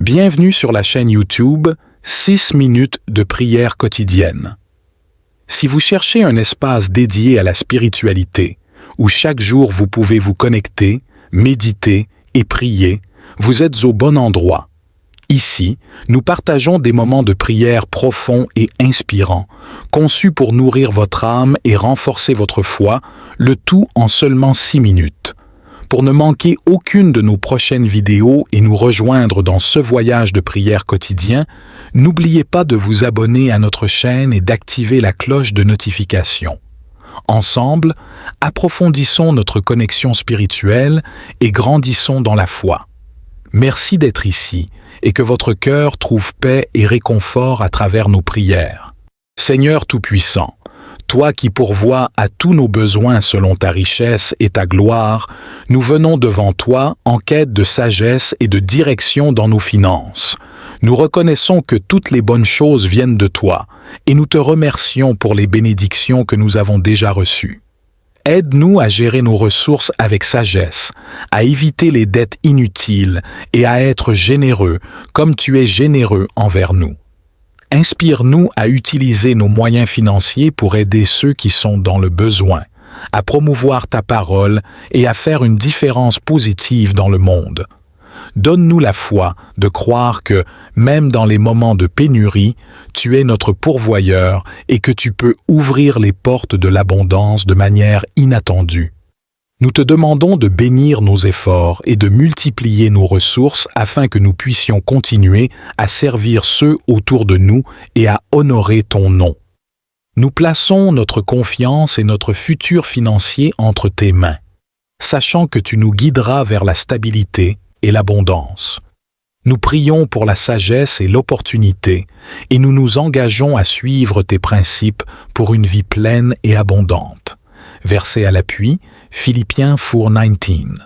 Bienvenue sur la chaîne YouTube 6 minutes de prière quotidienne. Si vous cherchez un espace dédié à la spiritualité, où chaque jour vous pouvez vous connecter, méditer et prier, vous êtes au bon endroit. Ici, nous partageons des moments de prière profonds et inspirants, conçus pour nourrir votre âme et renforcer votre foi, le tout en seulement 6 minutes. Pour ne manquer aucune de nos prochaines vidéos et nous rejoindre dans ce voyage de prière quotidien, n'oubliez pas de vous abonner à notre chaîne et d'activer la cloche de notification. Ensemble, approfondissons notre connexion spirituelle et grandissons dans la foi. Merci d'être ici et que votre cœur trouve paix et réconfort à travers nos prières. Seigneur Tout-Puissant, toi qui pourvois à tous nos besoins selon ta richesse et ta gloire, nous venons devant toi en quête de sagesse et de direction dans nos finances. Nous reconnaissons que toutes les bonnes choses viennent de toi et nous te remercions pour les bénédictions que nous avons déjà reçues. Aide-nous à gérer nos ressources avec sagesse, à éviter les dettes inutiles et à être généreux comme tu es généreux envers nous. Inspire-nous à utiliser nos moyens financiers pour aider ceux qui sont dans le besoin, à promouvoir ta parole et à faire une différence positive dans le monde. Donne-nous la foi de croire que, même dans les moments de pénurie, tu es notre pourvoyeur et que tu peux ouvrir les portes de l'abondance de manière inattendue. Nous te demandons de bénir nos efforts et de multiplier nos ressources afin que nous puissions continuer à servir ceux autour de nous et à honorer ton nom. Nous plaçons notre confiance et notre futur financier entre tes mains, sachant que tu nous guideras vers la stabilité et l'abondance. Nous prions pour la sagesse et l'opportunité et nous nous engageons à suivre tes principes pour une vie pleine et abondante. Verset à l'appui, Philippiens 4:19.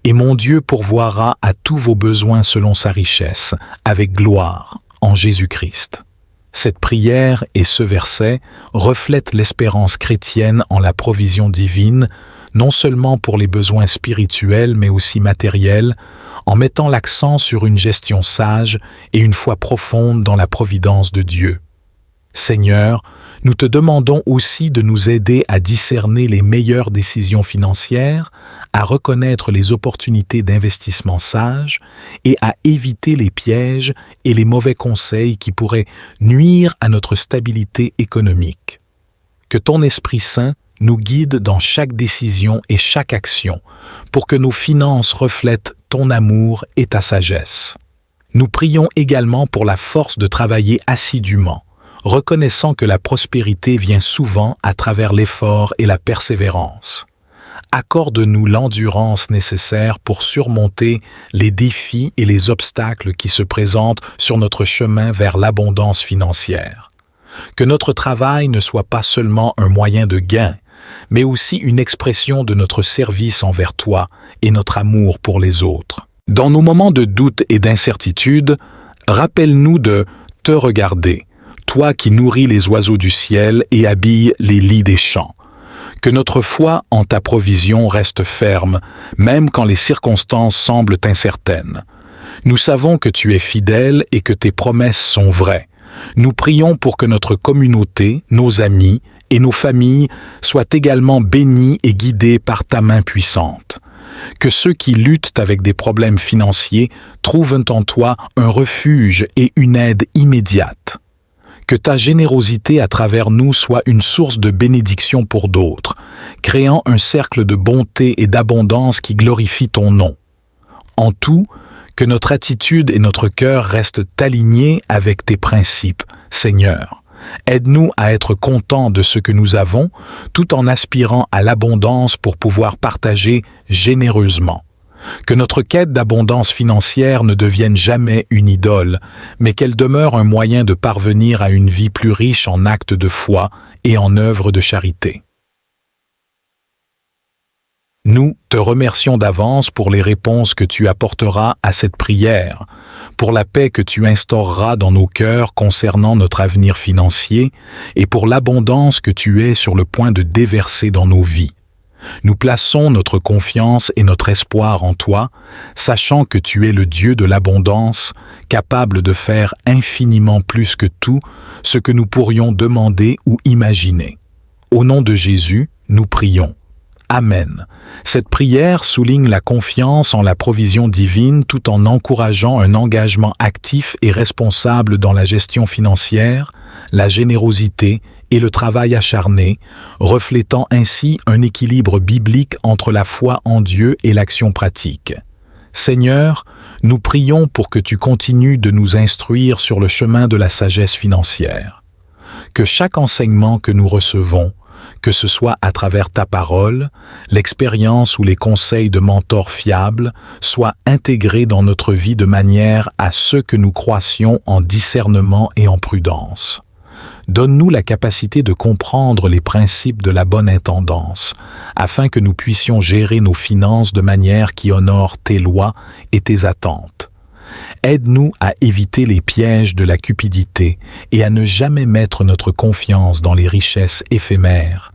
Et mon Dieu pourvoira à tous vos besoins selon sa richesse, avec gloire, en Jésus-Christ. Cette prière et ce verset reflètent l'espérance chrétienne en la provision divine, non seulement pour les besoins spirituels mais aussi matériels, en mettant l'accent sur une gestion sage et une foi profonde dans la providence de Dieu. Seigneur, nous te demandons aussi de nous aider à discerner les meilleures décisions financières, à reconnaître les opportunités d'investissement sages et à éviter les pièges et les mauvais conseils qui pourraient nuire à notre stabilité économique. Que ton Esprit Saint nous guide dans chaque décision et chaque action pour que nos finances reflètent ton amour et ta sagesse. Nous prions également pour la force de travailler assidûment, reconnaissant que la prospérité vient souvent à travers l'effort et la persévérance. Accorde-nous l'endurance nécessaire pour surmonter les défis et les obstacles qui se présentent sur notre chemin vers l'abondance financière. Que notre travail ne soit pas seulement un moyen de gain, mais aussi une expression de notre service envers toi et notre amour pour les autres. Dans nos moments de doute et d'incertitude, rappelle-nous de te regarder, toi qui nourris les oiseaux du ciel et habilles les lits des champs. Que notre foi en ta provision reste ferme, même quand les circonstances semblent incertaines. Nous savons que tu es fidèle et que tes promesses sont vraies. Nous prions pour que notre communauté, nos amis et nos familles soient également bénis et guidés par ta main puissante. Que ceux qui luttent avec des problèmes financiers trouvent en toi un refuge et une aide immédiate. Que ta générosité à travers nous soit une source de bénédiction pour d'autres, créant un cercle de bonté et d'abondance qui glorifie ton nom. En tout, que notre attitude et notre cœur restent alignés avec tes principes, Seigneur. Aide-nous à être contents de ce que nous avons, tout en aspirant à l'abondance pour pouvoir partager généreusement. Que notre quête d'abondance financière ne devienne jamais une idole, mais qu'elle demeure un moyen de parvenir à une vie plus riche en actes de foi et en œuvres de charité. Nous te remercions d'avance pour les réponses que tu apporteras à cette prière, pour la paix que tu instaureras dans nos cœurs concernant notre avenir financier et pour l'abondance que tu es sur le point de déverser dans nos vies. Nous plaçons notre confiance et notre espoir en toi, sachant que tu es le Dieu de l'abondance, capable de faire infiniment plus que tout ce que nous pourrions demander ou imaginer. Au nom de Jésus, nous prions. Amen. Cette prière souligne la confiance en la provision divine tout en encourageant un engagement actif et responsable dans la gestion financière, la générosité et le travail acharné, reflétant ainsi un équilibre biblique entre la foi en Dieu et l'action pratique. Seigneur, nous prions pour que tu continues de nous instruire sur le chemin de la sagesse financière. Que chaque enseignement que nous recevons, que ce soit à travers ta parole, l'expérience ou les conseils de mentors fiables, soient intégrés dans notre vie de manière à ce que nous croissions en discernement et en prudence. Donne-nous la capacité de comprendre les principes de la bonne intendance, afin que nous puissions gérer nos finances de manière qui honore tes lois et tes attentes. Aide-nous à éviter les pièges de la cupidité et à ne jamais mettre notre confiance dans les richesses éphémères,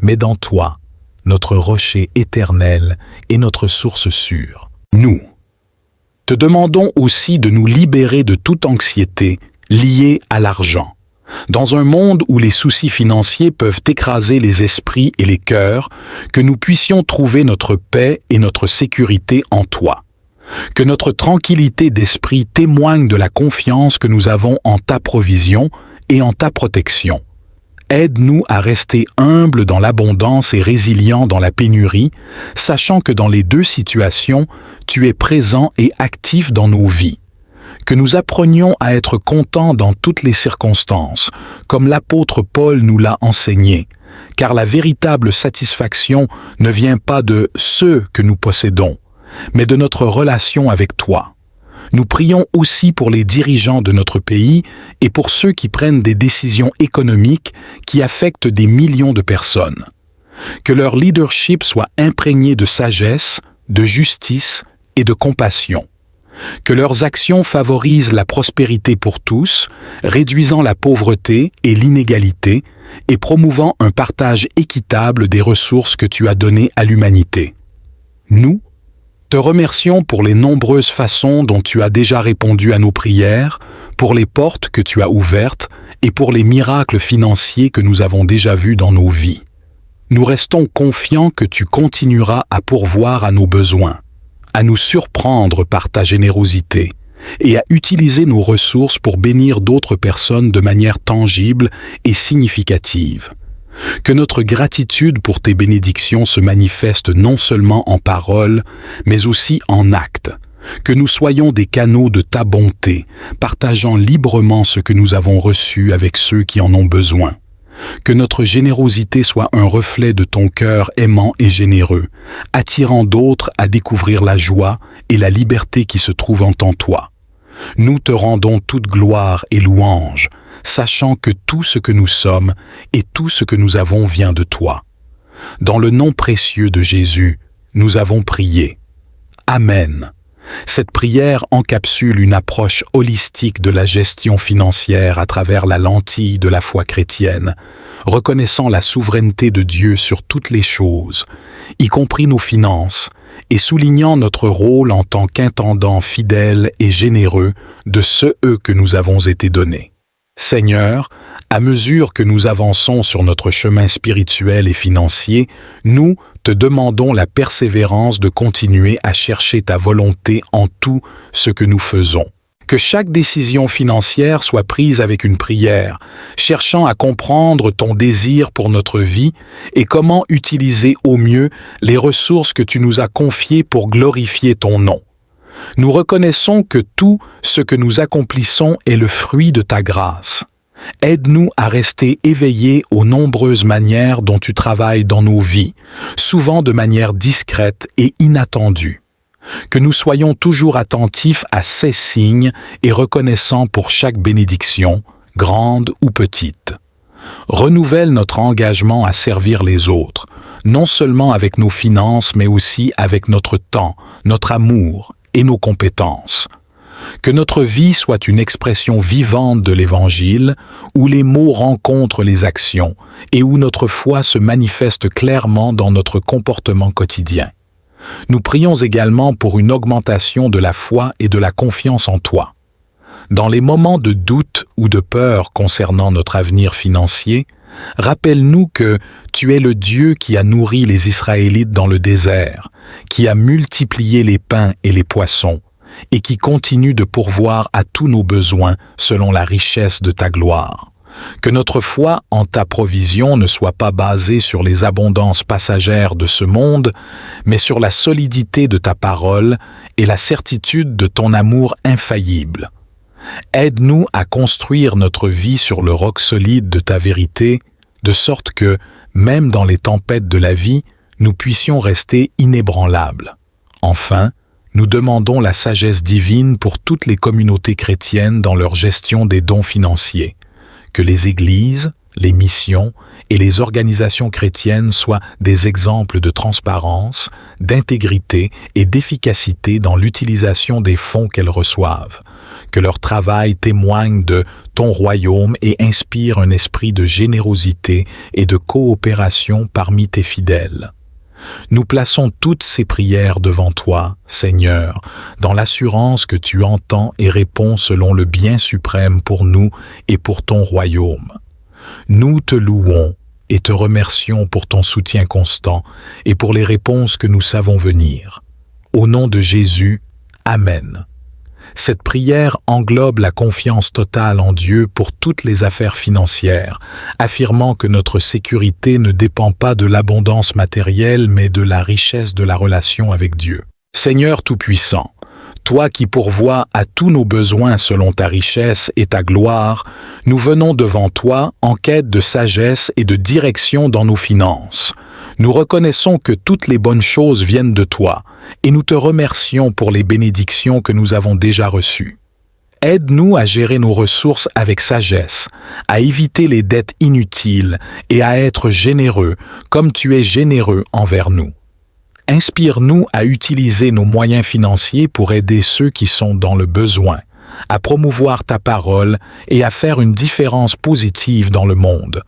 mais dans toi, notre rocher éternel et notre source sûre. Nous te demandons aussi de nous libérer de toute anxiété liée à l'argent. Dans un monde où les soucis financiers peuvent écraser les esprits et les cœurs, que nous puissions trouver notre paix et notre sécurité en toi. Que notre tranquillité d'esprit témoigne de la confiance que nous avons en ta provision et en ta protection. Aide-nous à rester humbles dans l'abondance et résilients dans la pénurie, sachant que dans les deux situations, tu es présent et actif dans nos vies. Que nous apprenions à être contents dans toutes les circonstances, comme l'apôtre Paul nous l'a enseigné, car la véritable satisfaction ne vient pas de ce que nous possédons, mais de notre relation avec toi. Nous prions aussi pour les dirigeants de notre pays et pour ceux qui prennent des décisions économiques qui affectent des millions de personnes. Que leur leadership soit imprégné de sagesse, de justice et de compassion. Que leurs actions favorisent la prospérité pour tous, réduisant la pauvreté et l'inégalité et promouvant un partage équitable des ressources que tu as données à l'humanité. Nous te remercions pour les nombreuses façons dont tu as déjà répondu à nos prières, pour les portes que tu as ouvertes et pour les miracles financiers que nous avons déjà vus dans nos vies. Nous restons confiants que tu continueras à pourvoir à nos besoins, à nous surprendre par ta générosité et à utiliser nos ressources pour bénir d'autres personnes de manière tangible et significative. Que notre gratitude pour tes bénédictions se manifeste non seulement en paroles, mais aussi en actes. Que nous soyons des canaux de ta bonté, partageant librement ce que nous avons reçu avec ceux qui en ont besoin. Que notre générosité soit un reflet de ton cœur aimant et généreux, attirant d'autres à découvrir la joie et la liberté qui se trouvent en toi. Nous te rendons toute gloire et louange, sachant que tout ce que nous sommes et tout ce que nous avons vient de toi. Dans le nom précieux de Jésus, nous avons prié. Amen. Cette prière encapsule une approche holistique de la gestion financière à travers la lentille de la foi chrétienne, reconnaissant la souveraineté de Dieu sur toutes les choses, y compris nos finances, et soulignant notre rôle en tant qu'intendant fidèle et généreux de ceux que nous avons été donnés. Seigneur, à mesure que nous avançons sur notre chemin spirituel et financier, nous te demandons la persévérance de continuer à chercher ta volonté en tout ce que nous faisons. Que chaque décision financière soit prise avec une prière, cherchant à comprendre ton désir pour notre vie et comment utiliser au mieux les ressources que tu nous as confiées pour glorifier ton nom. Nous reconnaissons que tout ce que nous accomplissons est le fruit de ta grâce. Aide-nous à rester éveillés aux nombreuses manières dont tu travailles dans nos vies, souvent de manière discrète et inattendue. Que nous soyons toujours attentifs à ces signes et reconnaissants pour chaque bénédiction, grande ou petite. Renouvelle notre engagement à servir les autres, non seulement avec nos finances, mais aussi avec notre temps, notre amour et nos compétences. Que notre vie soit une expression vivante de l'Évangile, où les mots rencontrent les actions et où notre foi se manifeste clairement dans notre comportement quotidien. Nous prions également pour une augmentation de la foi et de la confiance en toi. Dans les moments de doute ou de peur concernant notre avenir financier, rappelle-nous que tu es le Dieu qui a nourri les Israélites dans le désert, qui a multiplié les pains et les poissons, et qui continue de pourvoir à tous nos besoins selon la richesse de ta gloire. Que notre foi en ta provision ne soit pas basée sur les abondances passagères de ce monde, mais sur la solidité de ta parole et la certitude de ton amour infaillible. Aide-nous à construire notre vie sur le roc solide de ta vérité, de sorte que, même dans les tempêtes de la vie, nous puissions rester inébranlables. Enfin, nous demandons la sagesse divine pour toutes les communautés chrétiennes dans leur gestion des dons financiers. Que les églises, les missions et les organisations chrétiennes soient des exemples de transparence, d'intégrité et d'efficacité dans l'utilisation des fonds qu'elles reçoivent. Que leur travail témoigne de ton royaume et inspire un esprit de générosité et de coopération parmi tes fidèles. Nous plaçons toutes ces prières devant toi, Seigneur, dans l'assurance que tu entends et réponds selon le bien suprême pour nous et pour ton royaume. Nous te louons et te remercions pour ton soutien constant et pour les réponses que nous savons venir. Au nom de Jésus, Amen. Cette prière englobe la confiance totale en Dieu pour toutes les affaires financières, affirmant que notre sécurité ne dépend pas de l'abondance matérielle mais de la richesse de la relation avec Dieu. Seigneur Tout-Puissant, toi qui pourvois à tous nos besoins selon ta richesse et ta gloire, nous venons devant toi en quête de sagesse et de direction dans nos finances. Nous reconnaissons que toutes les bonnes choses viennent de toi, et nous te remercions pour les bénédictions que nous avons déjà reçues. Aide-nous à gérer nos ressources avec sagesse, à éviter les dettes inutiles et à être généreux comme tu es généreux envers nous. Inspire-nous à utiliser nos moyens financiers pour aider ceux qui sont dans le besoin, à promouvoir ta parole et à faire une différence positive dans le monde.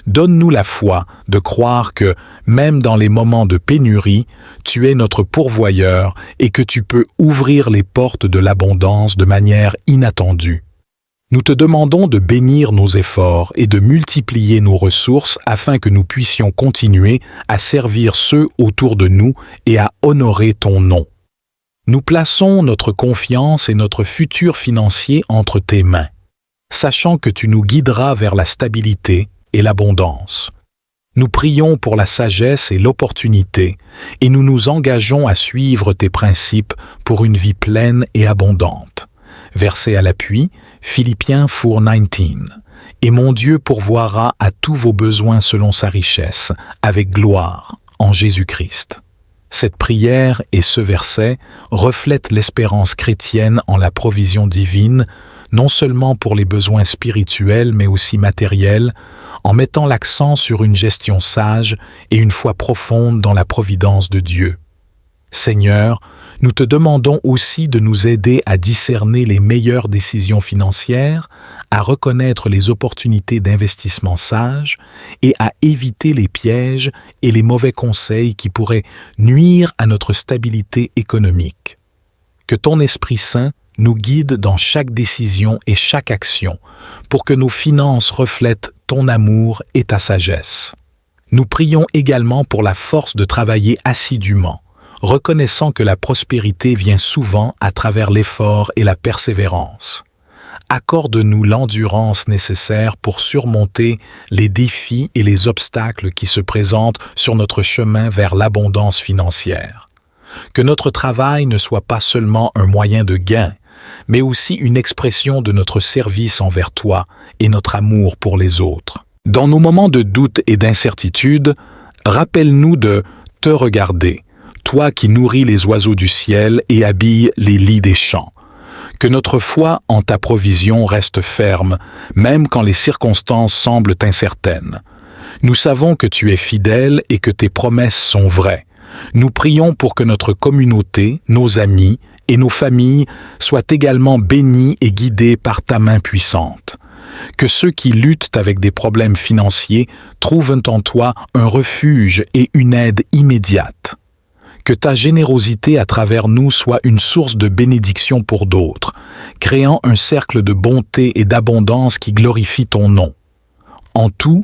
Donne-nous la foi de croire que, même dans les moments de pénurie, tu es notre pourvoyeur et que tu peux ouvrir les portes de l'abondance de manière inattendue. Nous te demandons de bénir nos efforts et de multiplier nos ressources afin que nous puissions continuer à servir ceux autour de nous et à honorer ton nom. Nous plaçons notre confiance et notre futur financier entre tes mains, sachant que tu nous guideras vers la stabilité et l'abondance. Nous prions pour la sagesse et l'opportunité, et nous nous engageons à suivre tes principes pour une vie pleine et abondante. Verset à l'appui, Philippiens 4:19. Et mon Dieu pourvoira à tous vos besoins selon sa richesse, avec gloire, en Jésus-Christ. Cette prière et ce verset reflètent l'espérance chrétienne en la provision divine, non seulement pour les besoins spirituels mais aussi matériels, en mettant l'accent sur une gestion sage et une foi profonde dans la providence de Dieu. Seigneur, nous te demandons aussi de nous aider à discerner les meilleures décisions financières, à reconnaître les opportunités d'investissement sages et à éviter les pièges et les mauvais conseils qui pourraient nuire à notre stabilité économique. Que ton Esprit Saint nous guide dans chaque décision et chaque action pour que nos finances reflètent ton amour et ta sagesse. Nous prions également pour la force de travailler assidûment, reconnaissant que la prospérité vient souvent à travers l'effort et la persévérance. Accorde-nous l'endurance nécessaire pour surmonter les défis et les obstacles qui se présentent sur notre chemin vers l'abondance financière. Que notre travail ne soit pas seulement un moyen de gain, mais aussi une expression de notre service envers toi et notre amour pour les autres. Dans nos moments de doute et d'incertitude, rappelle-nous de te regarder, toi qui nourris les oiseaux du ciel et habilles les lits des champs. Que notre foi en ta provision reste ferme, même quand les circonstances semblent incertaines. Nous savons que tu es fidèle et que tes promesses sont vraies. Nous prions pour que notre communauté, nos amis et nos familles soient également bénies et guidées par ta main puissante. Que ceux qui luttent avec des problèmes financiers trouvent en toi un refuge et une aide immédiate. Que ta générosité à travers nous soit une source de bénédiction pour d'autres, créant un cercle de bonté et d'abondance qui glorifie ton nom. En tout,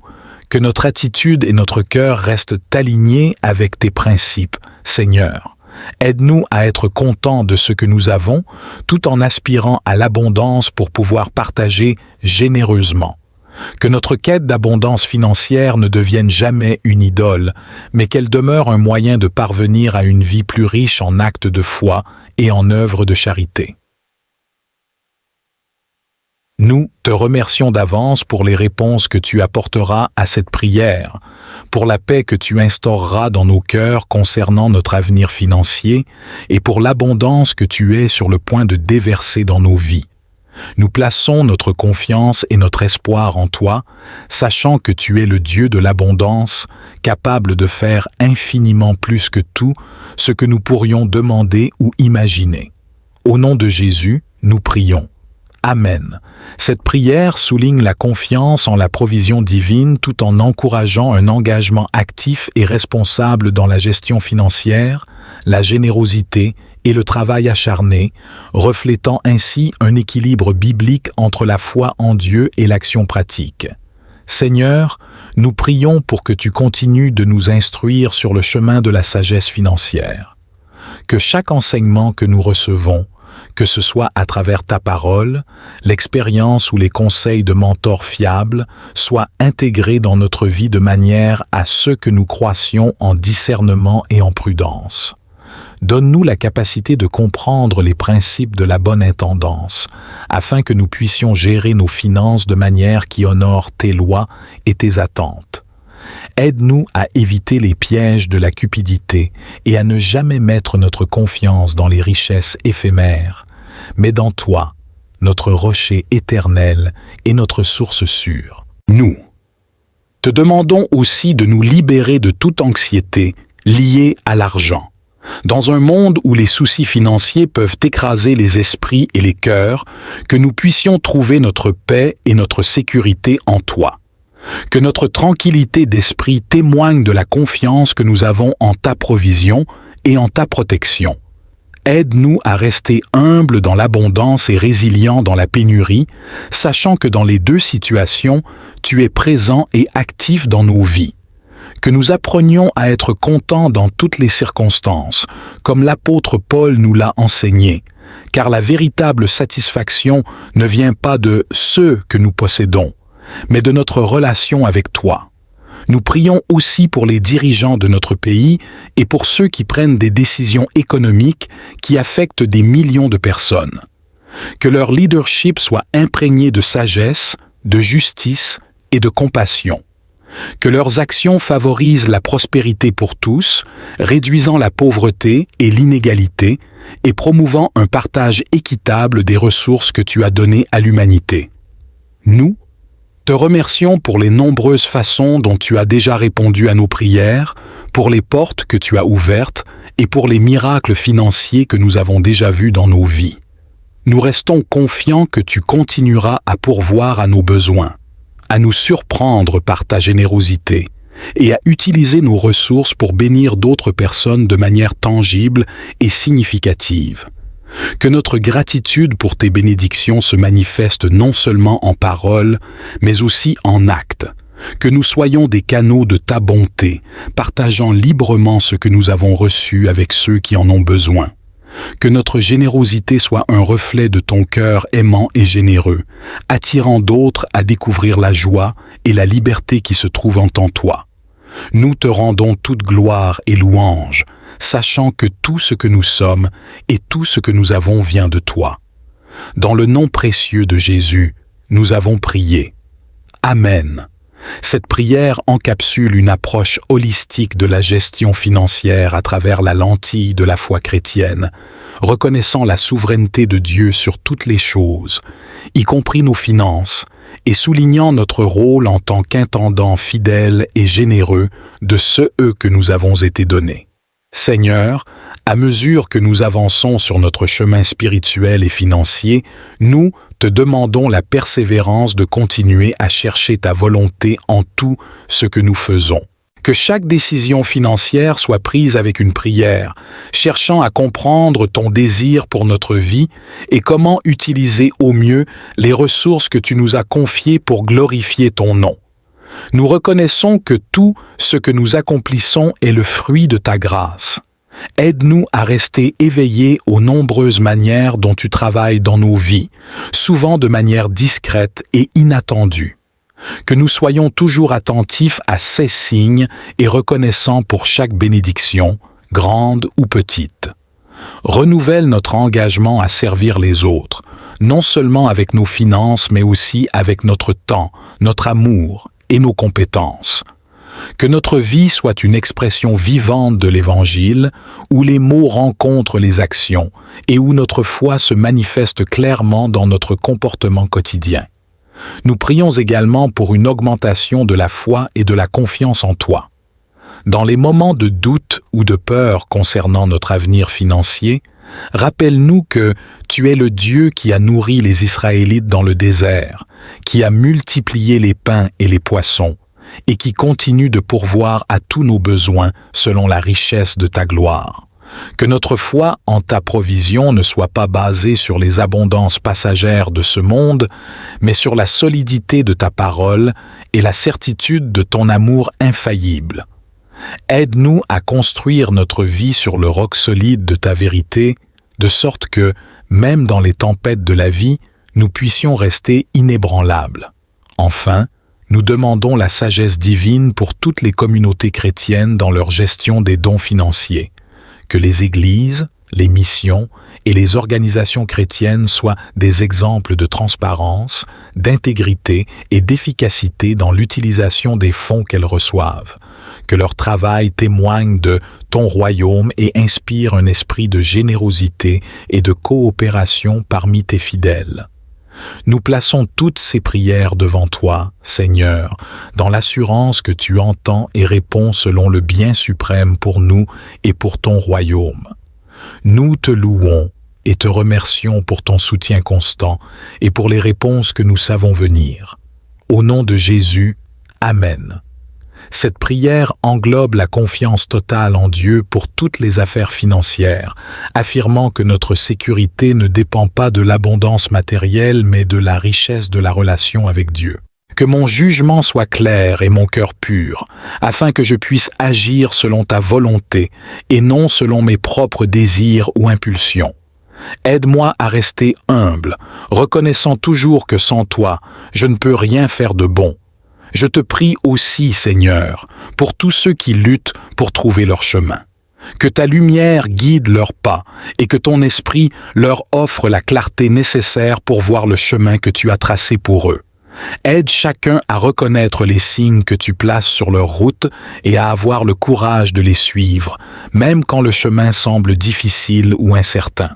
que notre attitude et notre cœur restent alignés avec tes principes, Seigneur. Aide-nous à être contents de ce que nous avons, tout en aspirant à l'abondance pour pouvoir partager généreusement. Que notre quête d'abondance financière ne devienne jamais une idole, mais qu'elle demeure un moyen de parvenir à une vie plus riche en actes de foi et en œuvres de charité. Nous te remercions d'avance pour les réponses que tu apporteras à cette prière, pour la paix que tu instaureras dans nos cœurs concernant notre avenir financier et pour l'abondance que tu es sur le point de déverser dans nos vies. Nous plaçons notre confiance et notre espoir en toi, sachant que tu es le Dieu de l'abondance, capable de faire infiniment plus que tout ce que nous pourrions demander ou imaginer. Au nom de Jésus, nous prions. Amen. Cette prière souligne la confiance en la provision divine tout en encourageant un engagement actif et responsable dans la gestion financière, la générosité et le travail acharné, reflétant ainsi un équilibre biblique entre la foi en Dieu et l'action pratique. Seigneur, nous prions pour que tu continues de nous instruire sur le chemin de la sagesse financière. Que chaque enseignement que nous recevons, que ce soit à travers ta parole, l'expérience ou les conseils de mentors fiables, soit intégré dans notre vie de manière à ce que nous croissions en discernement et en prudence. Donne-nous la capacité de comprendre les principes de la bonne intendance, afin que nous puissions gérer nos finances de manière qui honore tes lois et tes attentes. Aide-nous à éviter les pièges de la cupidité et à ne jamais mettre notre confiance dans les richesses éphémères, mais dans toi, notre rocher éternel et notre source sûre. Nous te demandons aussi de nous libérer de toute anxiété liée à l'argent. Dans un monde où les soucis financiers peuvent écraser les esprits et les cœurs, que nous puissions trouver notre paix et notre sécurité en toi. Que notre tranquillité d'esprit témoigne de la confiance que nous avons en ta provision et en ta protection. Aide-nous à rester humbles dans l'abondance et résilients dans la pénurie, sachant que dans les deux situations, tu es présent et actif dans nos vies. Que nous apprenions à être contents dans toutes les circonstances, comme l'apôtre Paul nous l'a enseigné, car la véritable satisfaction ne vient pas de ce que nous possédons, mais de notre relation avec toi. Nous prions aussi pour les dirigeants de notre pays et pour ceux qui prennent des décisions économiques qui affectent des millions de personnes. Que leur leadership soit imprégné de sagesse, de justice et de compassion. Que leurs actions favorisent la prospérité pour tous, réduisant la pauvreté et l'inégalité et promouvant un partage équitable des ressources que tu as données à l'humanité. Nous te remercions pour les nombreuses façons dont tu as déjà répondu à nos prières, pour les portes que tu as ouvertes et pour les miracles financiers que nous avons déjà vus dans nos vies. Nous restons confiants que tu continueras à pourvoir à nos besoins, à nous surprendre par ta générosité et à utiliser nos ressources pour bénir d'autres personnes de manière tangible et significative. Que notre gratitude pour tes bénédictions se manifeste non seulement en paroles, mais aussi en actes. Que nous soyons des canaux de ta bonté, partageant librement ce que nous avons reçu avec ceux qui en ont besoin. Que notre générosité soit un reflet de ton cœur aimant et généreux, attirant d'autres à découvrir la joie et la liberté qui se trouvent en toi. Nous te rendons toute gloire et louange, sachant que tout ce que nous sommes et tout ce que nous avons vient de toi. Dans le nom précieux de Jésus, nous avons prié. Amen. Cette prière encapsule une approche holistique de la gestion financière à travers la lentille de la foi chrétienne, reconnaissant la souveraineté de Dieu sur toutes les choses, y compris nos finances, et soulignant notre rôle en tant qu'intendant fidèle et généreux de ceux que nous avons été donnés. Seigneur, À mesure que nous avançons sur notre chemin spirituel et financier, nous te demandons la persévérance de continuer à chercher ta volonté en tout ce que nous faisons. Que chaque décision financière soit prise avec une prière, cherchant à comprendre ton désir pour notre vie et comment utiliser au mieux les ressources que tu nous as confiées pour glorifier ton nom. Nous reconnaissons que tout ce que nous accomplissons est le fruit de ta grâce. Aide-nous à rester éveillés aux nombreuses manières dont tu travailles dans nos vies, souvent de manière discrète et inattendue. Que nous soyons toujours attentifs à ces signes et reconnaissants pour chaque bénédiction, grande ou petite. Renouvelle notre engagement à servir les autres, non seulement avec nos finances, mais aussi avec notre temps, notre amour et nos compétences. Que notre vie soit une expression vivante de l'Évangile, où les mots rencontrent les actions et où notre foi se manifeste clairement dans notre comportement quotidien. Nous prions également pour une augmentation de la foi et de la confiance en toi. Dans les moments de doute ou de peur concernant notre avenir financier, rappelle-nous que tu es le Dieu qui a nourri les Israélites dans le désert, qui a multiplié les pains et les poissons, et qui continue de pourvoir à tous nos besoins selon la richesse de ta gloire. Que notre foi en ta provision ne soit pas basée sur les abondances passagères de ce monde, mais sur la solidité de ta parole et la certitude de ton amour infaillible. Aide-nous à construire notre vie sur le roc solide de ta vérité, de sorte que, même dans les tempêtes de la vie, nous puissions rester inébranlables. Enfin, nous demandons la sagesse divine pour toutes les communautés chrétiennes dans leur gestion des dons financiers. Que les églises, les missions et les organisations chrétiennes soient des exemples de transparence, d'intégrité et d'efficacité dans l'utilisation des fonds qu'elles reçoivent. Que leur travail témoigne de ton royaume et inspire un esprit de générosité et de coopération parmi tes fidèles. Nous plaçons toutes ces prières devant toi, Seigneur, dans l'assurance que tu entends et réponds selon le bien suprême pour nous et pour ton royaume. Nous te louons et te remercions pour ton soutien constant et pour les réponses que nous savons venir. Au nom de Jésus, Amen. Cette prière englobe la confiance totale en Dieu pour toutes les affaires financières, affirmant que notre sécurité ne dépend pas de l'abondance matérielle mais de la richesse de la relation avec Dieu. Que mon jugement soit clair et mon cœur pur, afin que je puisse agir selon ta volonté et non selon mes propres désirs ou impulsions. Aide-moi à rester humble, reconnaissant toujours que sans toi, je ne peux rien faire de bon. Je te prie aussi, Seigneur, pour tous ceux qui luttent pour trouver leur chemin. Que ta lumière guide leurs pas et que ton esprit leur offre la clarté nécessaire pour voir le chemin que tu as tracé pour eux. Aide chacun à reconnaître les signes que tu places sur leur route et à avoir le courage de les suivre, même quand le chemin semble difficile ou incertain.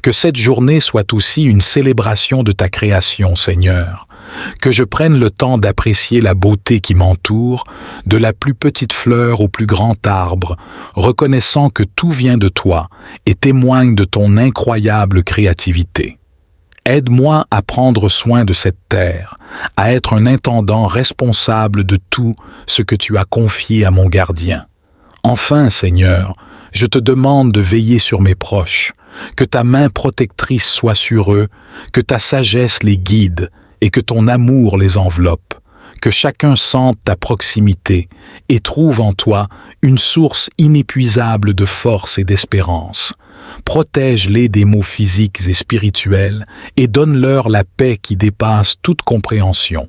Que cette journée soit aussi une célébration de ta création, Seigneur. Que je prenne le temps d'apprécier la beauté qui m'entoure, de la plus petite fleur au plus grand arbre, reconnaissant que tout vient de toi et témoigne de ton incroyable créativité. Aide-moi à prendre soin de cette terre, à être un intendant responsable de tout ce que tu as confié à mon gardien. Enfin, Seigneur, je te demande de veiller sur mes proches, que ta main protectrice soit sur eux, que ta sagesse les guide et que ton amour les enveloppe, que chacun sente ta proximité et trouve en toi une source inépuisable de force et d'espérance. Protège-les des maux physiques et spirituels et donne-leur la paix qui dépasse toute compréhension.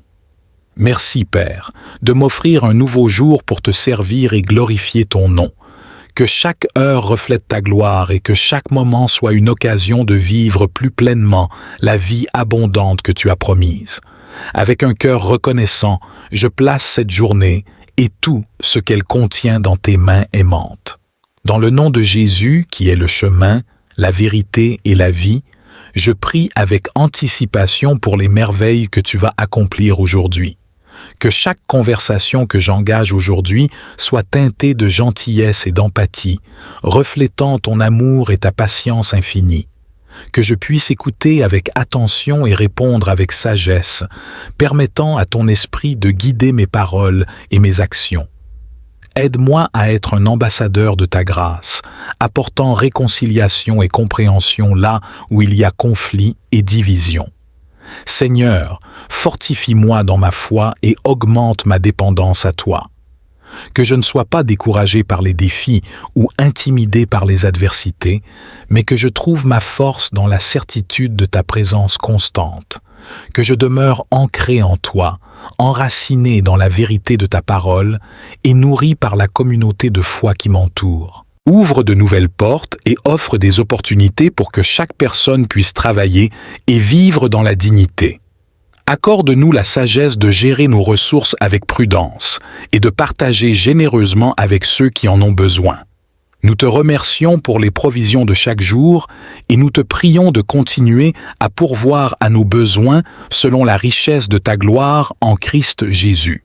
Merci, Père, de m'offrir un nouveau jour pour te servir et glorifier ton nom. Que chaque heure reflète ta gloire et que chaque moment soit une occasion de vivre plus pleinement la vie abondante que tu as promise. Avec un cœur reconnaissant, je place cette journée et tout ce qu'elle contient dans tes mains aimantes. Dans le nom de Jésus, qui est le chemin, la vérité et la vie, je prie avec anticipation pour les merveilles que tu vas accomplir aujourd'hui. Que chaque conversation que j'engage aujourd'hui soit teintée de gentillesse et d'empathie, reflétant ton amour et ta patience infinie. Que je puisse écouter avec attention et répondre avec sagesse, permettant à ton esprit de guider mes paroles et mes actions. Aide-moi à être un ambassadeur de ta grâce, apportant réconciliation et compréhension là où il y a conflit et division. Seigneur, fortifie-moi dans ma foi et augmente ma dépendance à toi. Que je ne sois pas découragé par les défis ou intimidé par les adversités, mais que je trouve ma force dans la certitude de ta présence constante. Que je demeure ancré en toi, enraciné dans la vérité de ta parole et nourri par la communauté de foi qui m'entoure. Ouvre de nouvelles portes et offre des opportunités pour que chaque personne puisse travailler et vivre dans la dignité. Accorde-nous la sagesse de gérer nos ressources avec prudence et de partager généreusement avec ceux qui en ont besoin. Nous te remercions pour les provisions de chaque jour et nous te prions de continuer à pourvoir à nos besoins selon la richesse de ta gloire en Christ Jésus.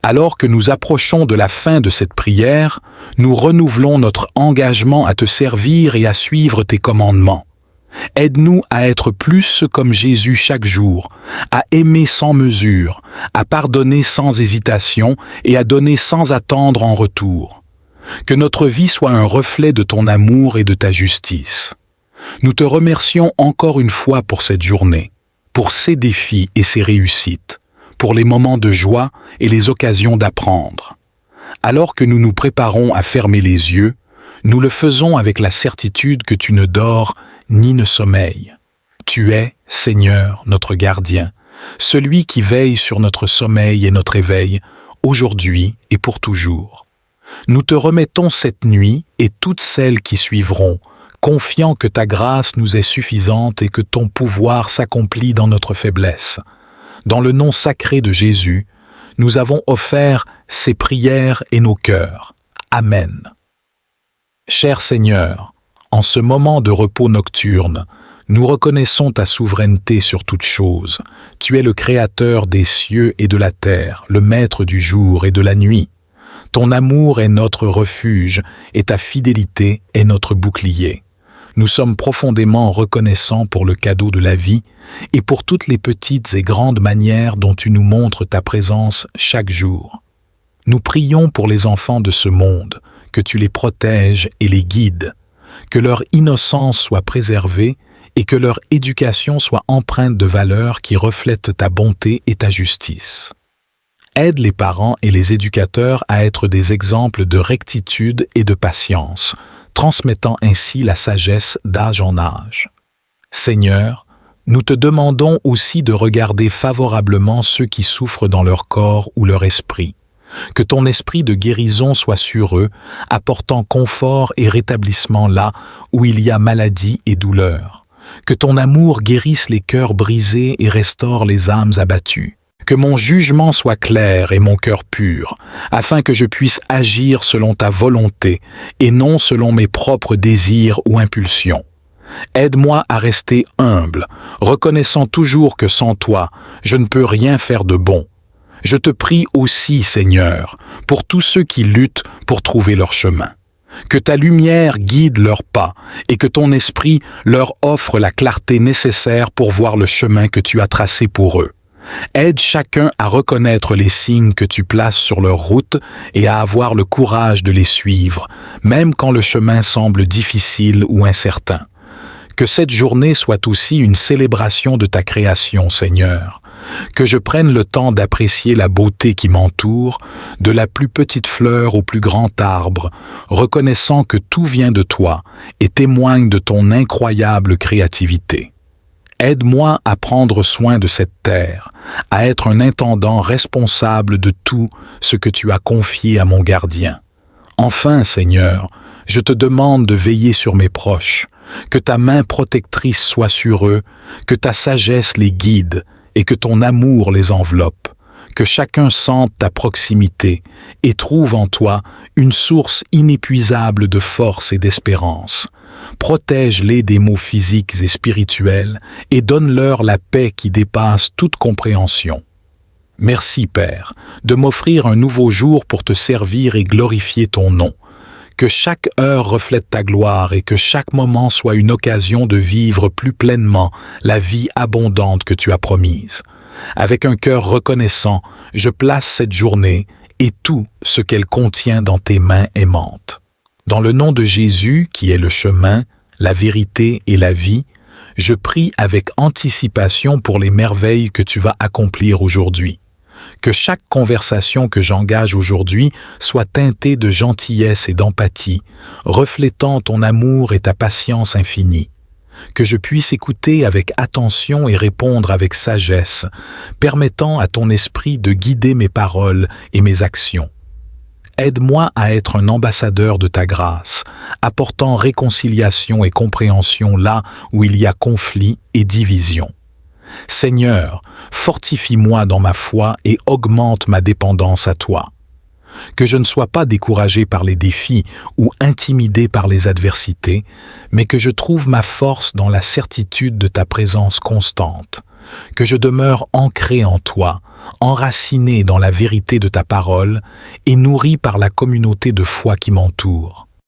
Alors que nous approchons de la fin de cette prière, nous renouvelons notre engagement à te servir et à suivre tes commandements. Aide-nous à être plus comme Jésus chaque jour, à aimer sans mesure, à pardonner sans hésitation et à donner sans attendre en retour. Que notre vie soit un reflet de ton amour et de ta justice. Nous te remercions encore une fois pour cette journée, pour ces défis et ces réussites, pour les moments de joie et les occasions d'apprendre. Alors que nous nous préparons à fermer les yeux, nous le faisons avec la certitude que tu ne dors ni ne sommeilles. Tu es, Seigneur, notre gardien, celui qui veille sur notre sommeil et notre éveil, aujourd'hui et pour toujours. Nous te remettons cette nuit et toutes celles qui suivront, confiant que ta grâce nous est suffisante et que ton pouvoir s'accomplit dans notre faiblesse. Dans le nom sacré de Jésus, nous avons offert ces prières et nos cœurs. Amen. Cher Seigneur, en ce moment de repos nocturne, nous reconnaissons ta souveraineté sur toute chose. Tu es le Créateur des cieux et de la terre, le Maître du jour et de la nuit. Ton amour est notre refuge et ta fidélité est notre bouclier. Nous sommes profondément reconnaissants pour le cadeau de la vie et pour toutes les petites et grandes manières dont tu nous montres ta présence chaque jour. Nous prions pour les enfants de ce monde, que tu les protèges et les guides, que leur innocence soit préservée et que leur éducation soit empreinte de valeurs qui reflètent ta bonté et ta justice. Aide les parents et les éducateurs à être des exemples de rectitude et de patience, transmettant ainsi la sagesse d'âge en âge. Seigneur, nous te demandons aussi de regarder favorablement ceux qui souffrent dans leur corps ou leur esprit. Que ton esprit de guérison soit sur eux, apportant confort et rétablissement là où il y a maladie et douleur. Que ton amour guérisse les cœurs brisés et restaure les âmes abattues. Que mon jugement soit clair et mon cœur pur, afin que je puisse agir selon ta volonté et non selon mes propres désirs ou impulsions. Aide-moi à rester humble, reconnaissant toujours que sans toi, je ne peux rien faire de bon. Je te prie aussi, Seigneur, pour tous ceux qui luttent pour trouver leur chemin. Que ta lumière guide leurs pas et que ton esprit leur offre la clarté nécessaire pour voir le chemin que tu as tracé pour eux. Aide chacun à reconnaître les signes que tu places sur leur route et à avoir le courage de les suivre, même quand le chemin semble difficile ou incertain. Que cette journée soit aussi une célébration de ta création, Seigneur. Que je prenne le temps d'apprécier la beauté qui m'entoure, de la plus petite fleur au plus grand arbre, reconnaissant que tout vient de toi et témoigne de ton incroyable créativité. Aide-moi à prendre soin de cette terre, à être un intendant responsable de tout ce que tu as confié à mon gardien. Enfin, Seigneur, je te demande de veiller sur mes proches, que ta main protectrice soit sur eux, que ta sagesse les guide et que ton amour les enveloppe, que chacun sente ta proximité et trouve en toi une source inépuisable de force et d'espérance. Protège-les des maux physiques et spirituels et donne-leur la paix qui dépasse toute compréhension. Merci, Père, de m'offrir un nouveau jour pour te servir et glorifier ton nom. Que chaque heure reflète ta gloire et que chaque moment soit une occasion de vivre plus pleinement la vie abondante que tu as promise. Avec un cœur reconnaissant, je place cette journée et tout ce qu'elle contient dans tes mains aimantes. Dans le nom de Jésus, qui est le chemin, la vérité et la vie, je prie avec anticipation pour les merveilles que tu vas accomplir aujourd'hui. Que chaque conversation que j'engage aujourd'hui soit teintée de gentillesse et d'empathie, reflétant ton amour et ta patience infinie. Que je puisse écouter avec attention et répondre avec sagesse, permettant à ton esprit de guider mes paroles et mes actions. Aide-moi à être un ambassadeur de ta grâce, apportant réconciliation et compréhension là où il y a conflit et division. Seigneur, fortifie-moi dans ma foi et augmente ma dépendance à toi. Que je ne sois pas découragé par les défis ou intimidé par les adversités, mais que je trouve ma force dans la certitude de ta présence constante. Que je demeure ancré en toi, enraciné dans la vérité de ta parole et nourri par la communauté de foi qui m'entoure.